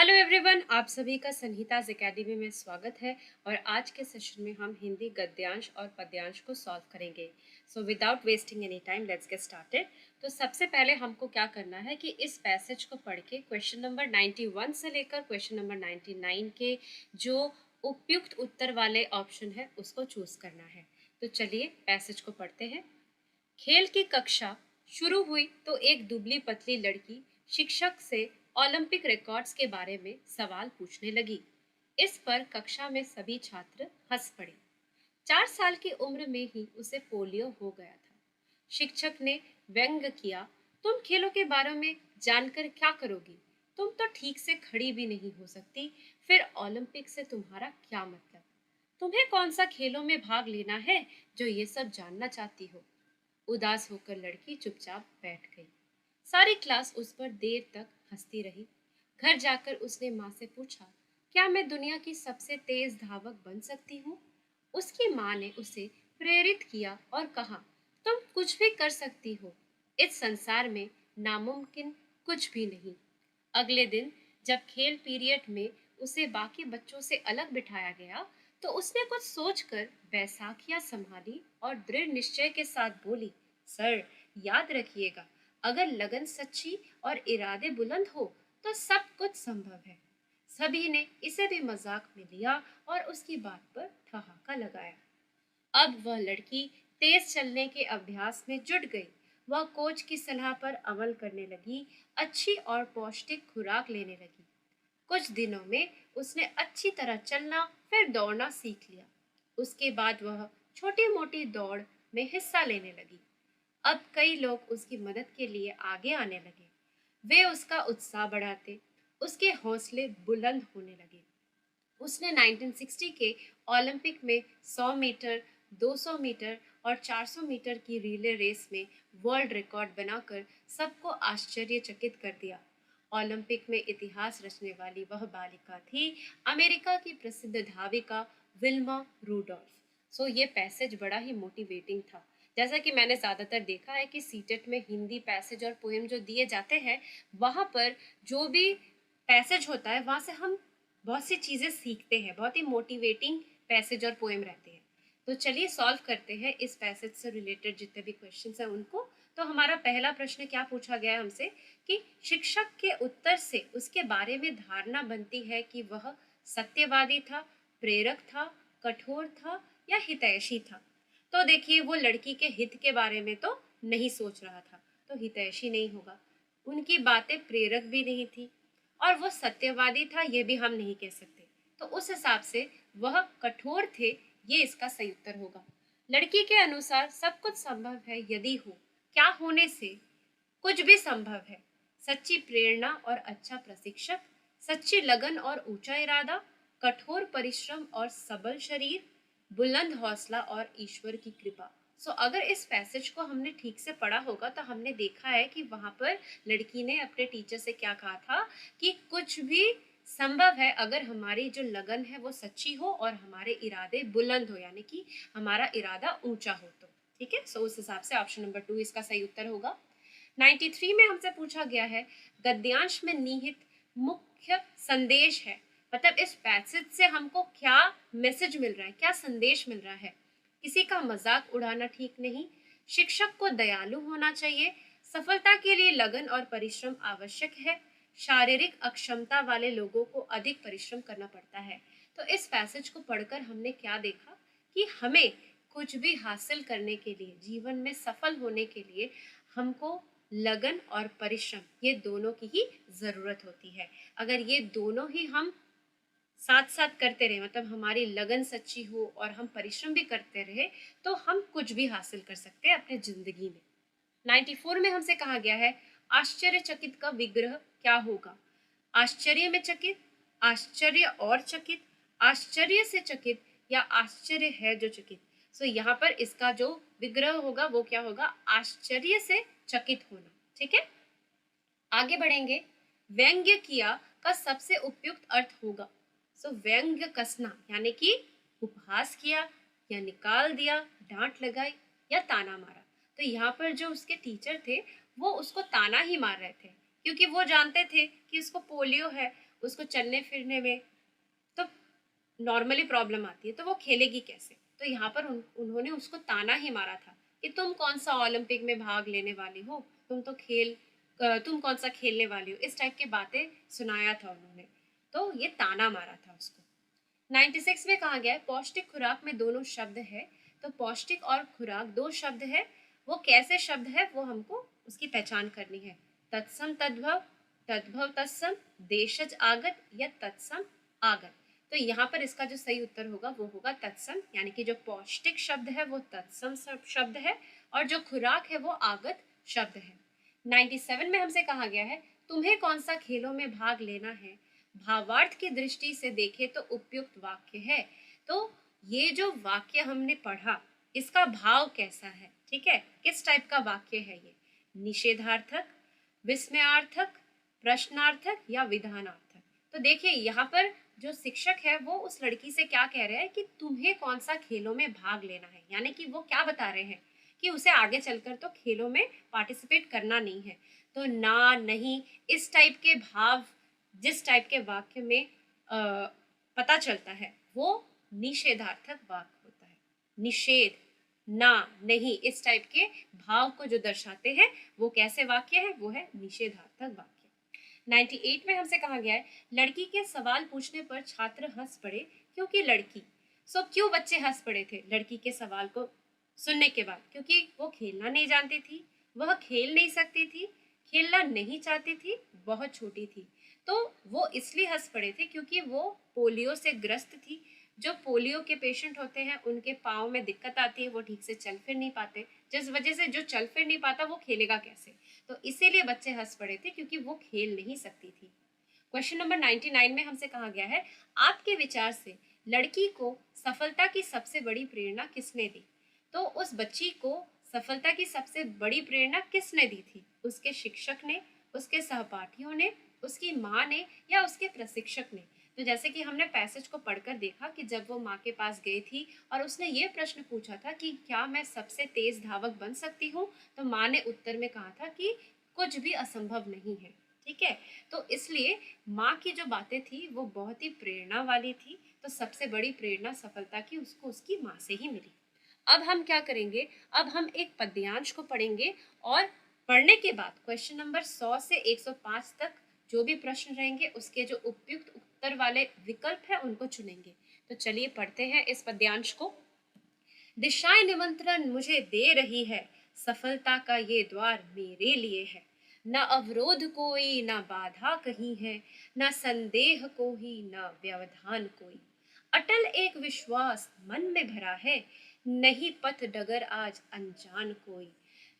Hello everyone, आप सभी का संहिताज एकेडमी में स्वागत है। और आज के सेशन में हम हिंदी गद्यांश और पद्यांश को सॉल्व करेंगे। So without wasting any time let's get started. तो सबसे पहले हमको क्या करना है कि इस पैसेज को पढ़ के क्वेश्चन नंबर 91 से लेकर क्वेश्चन नंबर 99 के जो उपयुक्त उत्तर वाले ऑप्शन है उसको चूज करना है। तो चलिए पैसेज को पढ़ते हैं। खेल की कक्षा शुरू हुई तो एक दुबली पतली लड़की शिक्षक से ओलंपिक रिकॉर्ड्स के बारे में सवाल पूछने लगी। इस पर कक्षा में सभी छात्र हंस पड़े। 4 साल की उम्र में ही उसे पोलियो हो गया था। शिक्षक ने व्यंग किया, तुम खेलों के बारे में जानकर क्या करोगी? तुम तो ठीक से खड़ी भी नहीं हो सकती, फिर ओलंपिक से तुम्हारा क्या मतलब? तुम्हें कौन सा खेलों में भाग लेना है जो ये सब जानना चाहती हो? उदास होकर लड़की चुपचाप बैठ गई। सारी क्लास उस पर देर तक हंसती रही। घर जाकर उसने माँ से पूछा, क्या मैं दुनिया की सबसे तेज धावक बन सकती हूँ? उसकी माँ ने उसे प्रेरित किया और कहा, तुम कुछ भी कर सकती हो। इस संसार में नामुमकिन कुछ भी नहीं। अगले दिन जब खेल पीरियड में उसे बाकी बच्चों से अलग बिठाया गया, तो उसने कुछ सोचकर बैसाखियां संभाली और दृढ़ निश्चय के साथ बोली, सर, याद रखिएगा, अगर लगन सच्ची और इरादे बुलंद हो तो सब कुछ संभव है। सभी ने इसे भी मजाक में लिया और उसकी बात पर ठहाका लगाया। अब वह लड़की तेज चलने के अभ्यास में जुट गई। वह कोच की सलाह पर अमल करने लगी, अच्छी और पौष्टिक खुराक लेने लगी। कुछ दिनों में उसने अच्छी तरह चलना फिर दौड़ना सीख लिया। उसके बाद वह छोटी मोटी दौड़ में हिस्सा लेने लगी। अब कई लोग उसकी मदद के लिए आगे आने लगे। वे उसका उत्साह बढ़ाते, उसके हौसले बुलंद होने लगे। उसने 1960 के ओलंपिक में 100 मीटर, 200 मीटर और 400 मीटर की रिले रेस में वर्ल्ड रिकॉर्ड बनाकर सबको आश्चर्यचकित कर दिया। ओलंपिक में इतिहास रचने वाली वह बालिका थी अमेरिका की प्रसिद्ध धाविका विल्मा रूडोल्फ। सो ये पैसेज बड़ा ही मोटिवेटिंग था। जैसा कि मैंने ज़्यादातर देखा है कि सीटेट में हिंदी पैसेज और पोएम जो दिए जाते हैं, वहाँ पर जो भी पैसेज होता है वहाँ से हम बहुत सी चीज़ें सीखते हैं। बहुत ही मोटिवेटिंग पैसेज और पोएम रहते हैं। तो चलिए सॉल्व करते हैं इस पैसेज से रिलेटेड जितने भी क्वेश्चंस हैं उनको। तो हमारा पहला प्रश्न क्या पूछा गया है हमसे कि शिक्षक के उत्तर से उसके बारे में धारणा बनती है कि वह सत्यवादी था, प्रेरक था, कठोर था या हितैषी था। तो देखिए, वो लड़की के हित के बारे में तो नहीं सोच रहा था, तो हितैषी नहीं होगा। उनकी बातें प्रेरक भी नहीं थी और वो सत्यवादी था, ये भी हम नहीं कह सकते। तो उस हिसाब से वह कठोर थे, ये इसका सही उत्तर होगा। लड़की के अनुसार सब कुछ संभव है यदि हो, क्या होने से कुछ भी संभव है। सच्ची प्रेरणा और अच्छा प्रशिक्षक, सच्ची लगन और ऊंचा इरादा, कठोर परिश्रम और सबल शरीर, बुलंद हौसला और ईश्वर की कृपा। सो अगर इस पैसेज को हमने ठीक से पढ़ा होगा तो हमने देखा है कि वहां पर लड़की ने अपने टीचर से क्या कहा था कि कुछ भी संभव है अगर हमारी जो लगन है वो सच्ची हो और हमारे इरादे बुलंद हो, यानी कि हमारा इरादा ऊंचा हो। तो ठीक है, सो उस हिसाब से ऑप्शन नंबर 2 इसका सही उत्तर होगा। 93 में हमसे पूछा गया है, गद्यांश में निहित मुख्य संदेश है। मतलब इस पैसेज से हमको क्या मैसेज मिल रहा है, क्या संदेश मिल रहा है? किसी का मजाक उड़ाना ठीक नहीं, शिक्षक को दयालु होना चाहिए, सफलता के लिए लगन और परिश्रम आवश्यक है, शारीरिक अक्षमता वाले लोगों को अधिक परिश्रम करना पड़ता है। तो इस पैसेज को पढ़कर हमने क्या देखा कि हमें कुछ भी हासिल करने के लिए, जीवन में सफल होने के लिए हमको लगन और परिश्रम, ये दोनों की ही जरूरत होती है। अगर ये दोनों ही हम साथ साथ करते रहे, मतलब हमारी लगन सच्ची हो और हम परिश्रम भी करते रहे, तो हम कुछ भी हासिल कर सकते हैं अपने जिंदगी में। 94 में हमसे कहा गया है, आश्चर्यचकित का विग्रह क्या होगा? आश्चर्य में चकित, आश्चर्य और चकित, आश्चर्य से चकित या आश्चर्य है जो चकित। सो यहाँ पर इसका जो विग्रह होगा वो क्या होगा? आश्चर्य से चकित होना। ठीक है, आगे बढ़ेंगे। व्यंग्य किया का सबसे उपयुक्त अर्थ होगा। सो व्यंग्य कसना यानी कि उपहास किया या निकाल दिया, डांट लगाई या ताना मारा। तो यहाँ पर जो उसके टीचर थे वो उसको ताना ही मार रहे थे, क्योंकि वो जानते थे कि उसको पोलियो है उसको चलने फिरने में तो नॉर्मली प्रॉब्लम आती है, तो वो खेलेगी कैसे? तो यहाँ पर उन्होंने उसको ताना ही मारा था कि तुम कौन सा ओलंपिक में भाग लेने वाली हो, तुम कौन सा खेलने वाली हो, इस टाइप की बातें सुनाया था उन्होंने। तो ये ताना मारा था उसको। 96 में कहा गया है पौष्टिक खुराक में दोनों शब्द है। तो पौष्टिक और खुराक दो शब्द है, वो कैसे शब्द है वो हमको उसकी पहचान करनी है। तत्सम तद्भव, तद्भव तत्सम, देशज आगत या तत्सम आगत। तो यहाँ पर इसका जो सही उत्तर होगा वो होगा तत्सम, यानी कि जो पौष्टिक शब्द है वो तत्सम शब्द है और जो खुराक है वो आगत शब्द है। 97 में हमसे कहा गया है तुम्हें कौन सा खेलों में भाग लेना है, भावार्थ की दृष्टि से देखे तो उपयुक्त वाक्य है। तो ये जो वाक्य हमने पढ़ा इसका भाव कैसा है, ठीक है, किस टाइप का वाक्य है ये? निषेधार्थक, विस्मयार्थक, प्रश्नार्थक या विधानार्थक? तो देखिए यहाँ पर जो शिक्षक है वो उस लड़की से क्या कह रहे हैं कि तुम्हें कौन सा खेलों में भाग लेना है, यानी कि वो क्या बता रहे हैं कि उसे आगे चलकर तो खेलों में पार्टिसिपेट करना नहीं है। तो ना, नहीं, इस टाइप के भाव जिस टाइप के वाक्य में पता चलता है वो निषेधार्थक वाक्य होता है। निषेध, ना, नहीं, इस टाइप के भाव को जो दर्शाते हैं वो कैसे वाक्य है? वो है निषेधार्थक वाक्य। 98 में हमसे कहा गया है लड़की के सवाल पूछने पर छात्र हंस पड़े क्योंकि लड़की। क्यों बच्चे हंस पड़े थे लड़की के सवाल को सुनने के बाद? क्योंकि वो खेलना नहीं जानती थी, वह खेल नहीं सकती थी, खेलना नहीं चाहती थी, बहुत छोटी थी। तो वो इसलिए हंस पड़े थे क्योंकि वो पोलियो से ग्रस्त थी। जो पोलियो के पेशेंट होते हैं उनके पाँव में दिक्कत आती है, वो ठीक से चल फिर नहीं पाते, जिस वजह से जो चल फिर नहीं पाता वो खेलेगा कैसे? तो इसीलिए बच्चे हंस पड़े थे क्योंकि वो खेल नहीं सकती थी। क्वेश्चन नंबर 99 में हमसे कहा गया है आपके विचार से लड़की को सफलता की सबसे बड़ी प्रेरणा किसने दी? तो उस बच्ची को सफलता की सबसे बड़ी प्रेरणा किसने दी थी? उसके शिक्षक ने, उसके सहपाठियों ने, उसकी माँ ने या उसके प्रशिक्षक ने? तो जैसे कि हमने पैसेज को पढ़कर देखा कि जब वो माँ के पास गई थी और उसने ये प्रश्न पूछा था कि क्या मैं सबसे तेज धावक बन सकती हूँ, तो माँ ने उत्तर में कहा था कि कुछ भी असंभव नहीं है, ठीक है। तो इसलिए माँ की जो बातें थी वो बहुत ही प्रेरणा वाली थी। तो सबसे बड़ी प्रेरणा सफलता की उसको उसकी माँ से ही मिली। अब हम क्या करेंगे, अब हम एक पद्यांश को पढ़ेंगे और पढ़ने के बाद क्वेश्चन नंबर 100 से 105 तक जो भी प्रश्न रहेंगे उसके जो उपयुक्त उत्तर वाले विकल्प है उनको चुनेंगे। तो चलिए पढ़ते हैं इस पद्यांश को। दिशाएं निमंत्रण मुझे दे रही है, सफलता का ये द्वार मेरे लिए है। न अवरोध कोई, न बाधा कहीं है, न संदेह कोई, न व्यवधान कोई। अटल एक विश्वास मन में भरा है, नहीं पथ डगर आज अनजान कोई।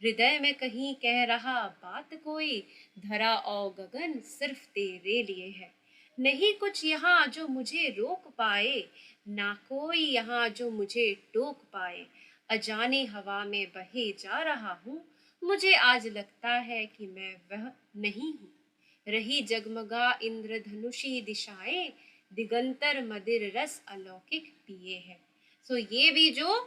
हृदय में कहीं कह रहा बात कोई, धरा और गगन सिर्फ तेरे लिए है। नहीं कुछ यहाँ जो मुझे रोक पाए, ना कोई यहाँ जो मुझे टोक पाए। अजानी हवा में बहे जा रहा हूँ, मुझे आज लगता है कि मैं वह नहीं हूँ। रही जगमगा इंद्रधनुषी दिशाएं, दिगंतर मदिर रस अलौकिक पिए है। ये भी जो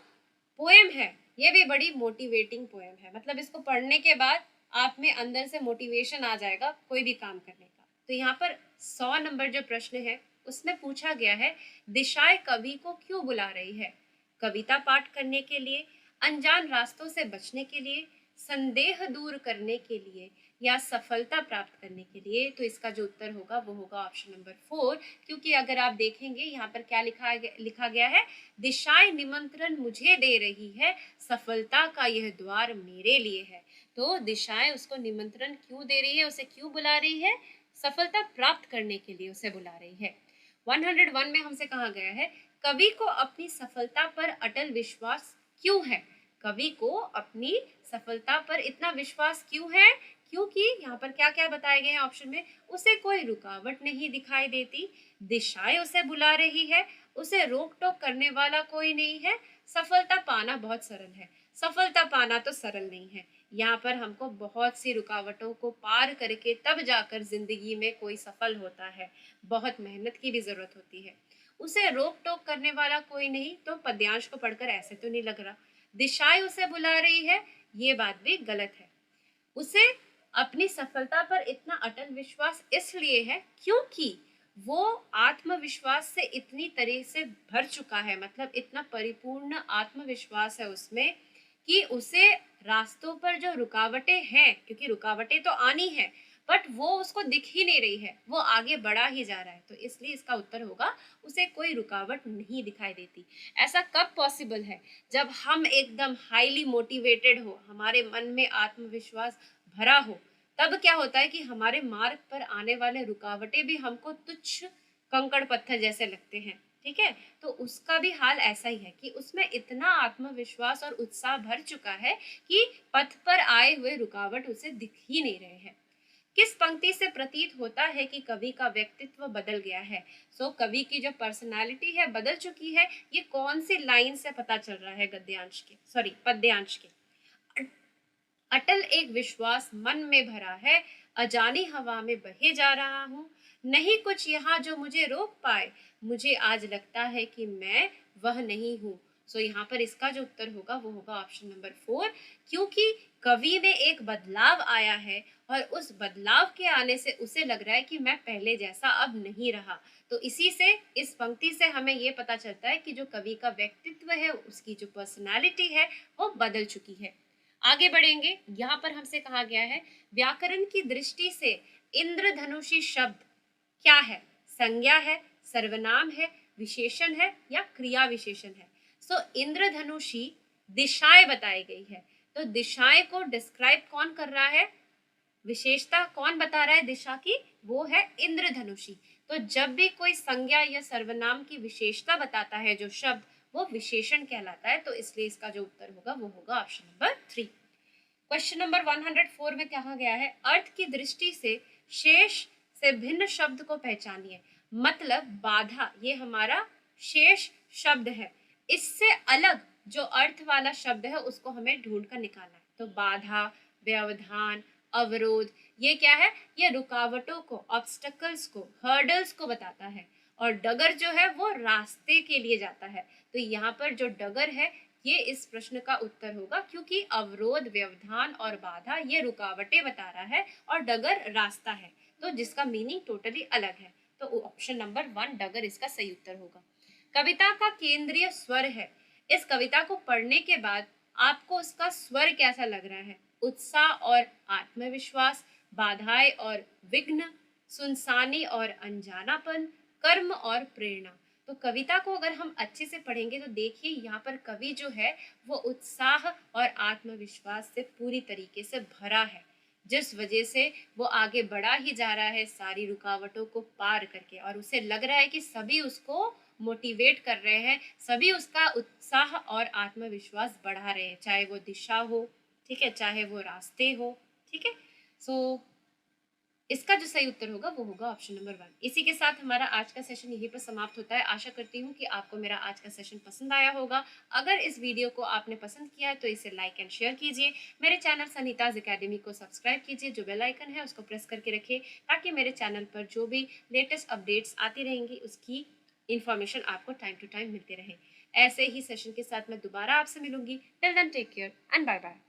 पोएम है ये भी बड़ी मोटिवेटिंग पोएम है, मतलब इसको पढ़ने के बाद आप में अंदर से मोटिवेशन आ जाएगा कोई भी काम करने का। तो यहाँ पर 100 नंबर जो प्रश्न है उसमें पूछा गया है दिशाएं कवि को क्यों बुला रही है? कविता पाठ करने के लिए, अनजान रास्तों से बचने के लिए, संदेह दूर करने के लिए या सफलता प्राप्त करने के लिए? तो इसका जो उत्तर होगा वो होगा ऑप्शन नंबर 4, क्योंकि अगर आप देखेंगे यहाँ पर क्या लिखा गया है, दिशाएं निमंत्रण मुझे दे रही है, सफलता का यह द्वार मेरे लिए है। तो दिशाएं उसको निमंत्रण क्यों दे रही है, उसे क्यों बुला रही है? सफलता प्राप्त करने के लिए उसे बुला रही है। 101 में हमसे कहा गया है कवि को अपनी सफलता पर अटल विश्वास क्यों है? कवि को अपनी सफलता पर इतना विश्वास क्यों है? क्योंकि यहाँ पर क्या क्या बताए गए हैं ऑप्शन में, उसे कोई रुकावट नहीं दिखाई देती, दिशाएं उसे बुला रही है, उसे रोक टोक करने वाला कोई नहीं है, सफलता पाना बहुत सरल है। सफलता पाना तो सरल नहीं है, यहाँ पर हमको बहुत सी रुकावटों को पार करके तब जाकर जिंदगी में कोई सफल होता है, बहुत मेहनत की भी जरूरत होती है। उसे रोक टोक करने वाला कोई नहीं, तो पद्यांश को पढ़कर ऐसे तो नहीं लग रहा दिशाएं उसे बुला रही है, ये बात भी गलत है। उसे अपनी सफलता पर इतना अटल विश्वास इसलिए है क्योंकि वो आत्मविश्वास से इतनी तरह से भर चुका है, मतलब इतना परिपूर्ण आत्मविश्वास है उसमें कि उसे रास्तों पर जो रुकावटें हैं, क्योंकि रुकावटें तो आनी है, बट वो उसको दिख ही नहीं रही है, वो आगे बढ़ा ही जा रहा है। तो इसलिए इसका उत्तर होगा उसे कोई रुकावट नहीं दिखाई देती। ऐसा कब पॉसिबल है? जब हम एकदम हाईली मोटिवेटेड हो, हमारे मन में आत्मविश्वास भरा हो, तब क्या होता है कि हमारे मार्ग पर आने वाले रुकावटें भी हमको तुच्छ कंकड़ पत्थर जैसे लगते हैं। ठीक है, तो उसका भी हाल ऐसा ही है कि उसमें इतना आत्मविश्वास और उत्साह भर चुका है कि पथ पर आए हुए रुकावट उसे दिख ही नहीं रहे हैं। किस पंक्ति से प्रतीत होता है कि कवि का व्यक्तित्व बदल गया है? कवि की जो पर्सनालिटी है बदल चुकी है, ये कौन सी लाइन से पता चल रहा है? गद्यांश के, सॉरी, पद्यांश के। अटल एक विश्वास मन में भरा है, अजानी हवा में बहे जा रहा हूँ, नहीं कुछ यहाँ जो मुझे रोक पाए, मुझे आज लगता है कि मैं वह नहीं हूँ। यहाँ पर इसका जो उत्तर होगा वो होगा ऑप्शन नंबर 4, क्योंकि कवि में एक बदलाव आया है और उस बदलाव के आने से उसे लग रहा है कि मैं पहले जैसा अब नहीं रहा। तो इसी से, इस पंक्ति से हमें ये पता चलता है कि जो कवि का व्यक्तित्व है, उसकी जो पर्सनालिटी है, वो बदल चुकी है। आगे बढ़ेंगे। यहाँ पर हमसे कहा गया है व्याकरण की दृष्टि से इंद्रधनुषी शब्द क्या है? संज्ञा है, सर्वनाम है, विशेषण है या क्रिया विशेषण है? इंद्रधनुषी दिशाएं बताई गई है। तो दिशाएं को डिस्क्राइब कौन कर रहा है? विशेषता कौन बता रहा है दिशा की? वो है इंद्रधनुषी। तो जब भी कोई संज्ञा या सर्वनाम की विशेषता बताता है जो शब्द, वो विशेषण कहलाता है। तो इसलिए इसका जो उत्तर होगा वो होगा ऑप्शन नंबर 3। क्वेश्चन नंबर 104 में कहा गया है अर्थ की दृष्टि से शेष से भिन्न शब्द को पहचानिए। मतलब बाधा, ये हमारा शेष शब्द है, इससे अलग जो अर्थ वाला शब्द है उसको हमें ढूंढ कर निकालना है। तो बाधा, व्यवधान, अवरोध, ये क्या है? ये रुकावटों को, ऑब्स्टकल्स को, हर्डल्स को बताता है। और डगर जो है वो रास्ते के लिए जाता है। तो यहाँ पर जो डगर है ये इस प्रश्न का उत्तर होगा, क्योंकि अवरोध, व्यवधान और बाधा ये रुकावटें बता रहा है और डगर रास्ता है, तो जिसका मीनिंग टोटली अलग है। तो ऑप्शन नंबर 1 डगर इसका सही उत्तर होगा। कविता का केंद्रीय स्वर है। इस कविता को पढ़ने के बाद आपको उसका स्वर कैसा लग रहा है? उत्साह और आत्मविश्वास, बाधाएं और विघ्न, सुनसानी और अनजानापन, कर्म और प्रेरणा। तो कविता को अगर हम अच्छे से पढ़ेंगे तो देखिए यहाँ पर कवि जो है वो उत्साह और आत्मविश्वास से पूरी तरीके से भरा है, जिस वजह से वो आगे बढ़ा ही जा रहा है सारी रुकावटों को पार करके। और उसे लग रहा है कि सभी उसको मोटिवेट कर रहे हैं, सभी उसका उत्साह और आत्मविश्वास बढ़ा रहे हैं, चाहे वो दिशा हो, ठीक है, चाहे वो रास्ते हो। ठीक है, इसका जो सही उत्तर होगा वो होगा ऑप्शन नंबर 1। इसी के साथ हमारा आज का सेशन यहीं पर समाप्त होता है। आशा करती हूँ कि आपको मेरा आज का सेशन पसंद आया होगा। अगर इस वीडियो को आपने पसंद किया है तो इसे लाइक एंड शेयर कीजिए। मेरे चैनल सनीताज अकेडमी को सब्सक्राइब कीजिए, जो बेल आइकन है उसको प्रेस करके रखिए, ताकि मेरे चैनल पर जो भी लेटेस्ट अपडेट्स आती रहेंगी उसकी इन्फॉर्मेशन आपको टाइम टू टाइम मिलती रहे। ऐसे ही सेशन के साथ मैं दोबारा आपसे मिलूंगी। Till then take care and bye bye.